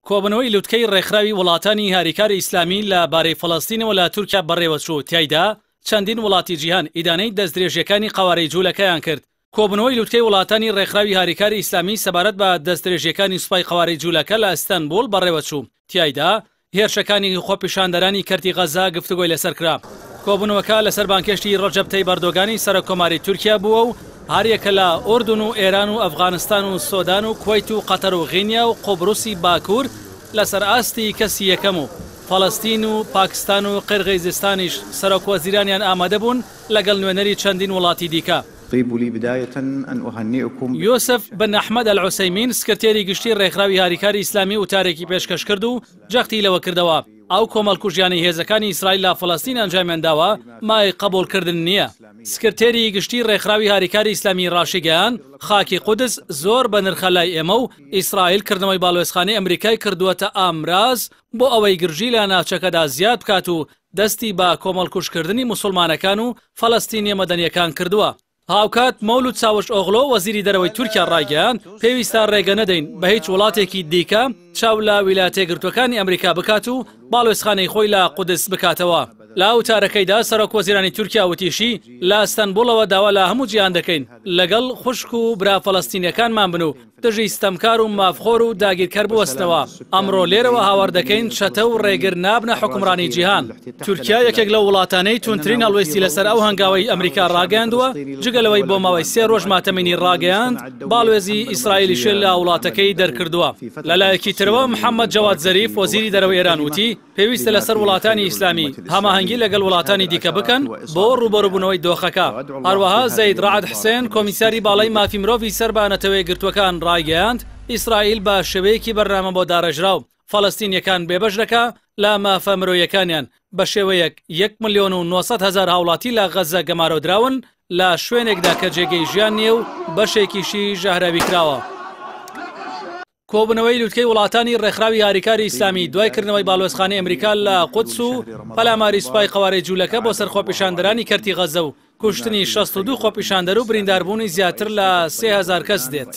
کۆبنەوەی لووتکەی ڕێکخراوی وڵاتانی هاریکاری ئیسلامی لە بارەی فەڵەستینەوە لە تورکیا بەڕێوەچوو تایدا چەندین وڵاتی جیهان ئیدانەی دەستدرێژیەکانی قەوارەی جوولەکەیان کرد. کۆبنەوەی لووتکەی وڵاتانی ڕێکخراوی هاریکاری ئیسلامی سەبارەت بە دەستدرێژیەکانی سوپای قەوارەی جوولەکە لە ئەستەنبول بەڕێوەچوو. تایدا هێرشەکانی خۆپیشاندەرانی کەرتی غەزا گفتوگۆی لەسەر کرا. کۆبنەوەکە لەسەر بانکێشتی ڕەجەب تەیب ئەردۆغانی سەرۆکۆماری تورکیا بووە و هەریەکە لە ئوردون و ئێران و ئەفغانستان و سۆدان و کوێیت و قەتەر و غینیا و قوبروسی باکوور لەسەر ئاستی کەسی یەکەم و فەڵەستین و پاکستان و قرغیزستانیش سەرۆکوەزیرانیان ئامادە بوون لەگەڵ نوێنەری چەندین وڵاتی دیکە. یۆسف بن ئەحمەد ئەلعوسەیمین سکرتێری گشتی ڕێکخراوی هاریکاری ئیسلامی وتارێکی پێشکەش کرد و جەختی لەوە کردەوە ئەو کۆمەڵکوژیانەی هێزەکانی ئیسرائیل لە فەڵەستین ئەنجامیانداوە مای قبولکردن نییە. سکرتێری گشتی ڕێکخراوی هاریکاری ئیسلامی ڕاشیگەیان خاکی قودس زۆر بە نرخە لای ئێمە و ئیسرائیل کردنەوەی باڵوێزخانەی ئەمریکای کردووەتە ئامراز بۆ ئەوەی گرژی لە ناوچەکەدا زیاد بکات و دەستی بە کۆمەڵکوژکردنی موسڵمانەکان و فەڵەستینیە مەدەنیەکان کردووە. هاوکات مەولود چاوش ئۆغڵۆ وەزیری دەرەوەی تورکیا ڕایگەیاند پێویستە ڕێگە نەدەین بە هیچ وڵاتێکی دیکە چاو لە ویلایەتە یەکگرتووەکانی ئەمریکا بکات و باڵوێزخانەی خۆی لە قودس بکاتەوە. لە وتارەکەیدا سەرۆکوەزیرانی تورکیا وتیشی لە ئەستەنبوڵەوە داوا لە هەموو جیهان دەکەین لەگەڵ خوشک و برا فەڵەستینیەکانمان بن و دژی ستەمکار و مافخۆر و داگیرکەر بوەستنەوە. ئەمڕۆ لێرەوە هاوار دەکەین چەتە و ڕێگر نابنە حکومڕانی جیهان. تورکیا یەکێک لە وڵاتانەی تونترین هەڵوێستی لەسەر ئەو هەنگاوەی ئەمریکا ڕاگەیاندووە جگەلەوەی بۆ ماوەی 3 ڕۆژ ماتەمەنی ڕاگەیاند باڵوێزی ئیسرائیلیش لە وڵاتەکەی دەرکردووە. لەلایەکی ترەوە محەممەد جەواد زەریف وەزیری دەرەوەی ئێران وتی پێویستە لەسەر وڵاتانی ئیسلامی هەماهەنگی لەگەڵ وڵاتانی دیکە بکەن بۆ ڕوبەڕووبوونەوەی دۆخەکە. هەروەها زەید ڕەعەد حسێن کۆمیساری باڵای مافی مرۆڤی سەربانەتەوەی گرتوەکان ڕایگەیاند ئیسرائیل بە شێوەیەکی بەرنامە بۆ داڕێژراو فەڵەستینیەکان بێبەش دەکا لە مافە مرۆیەکانیان بە شێوەیەک 1,900,000 هاوڵاتی لە غەزە گەمارۆدراون لە شوێنێکدا کە جێگەی ژیان نییە و بەشێکیشی ژەهراوی کراوە. کۆبنەوەی لووتکەی وڵاتانی ڕێکخراوی هاریکاری ئیسلامی دوایکردنەوەی باڵوێزخانەی ئەمریکا لە قودس و پەلاماری سوپای قەوارەی جوولەکە بۆ سەر خۆپیشاندەرانی کەرتی غەزە و کوشتنی 62 خۆپیشاندەر و برینداربوونی زیاتر لە 3,000 کەس دێت.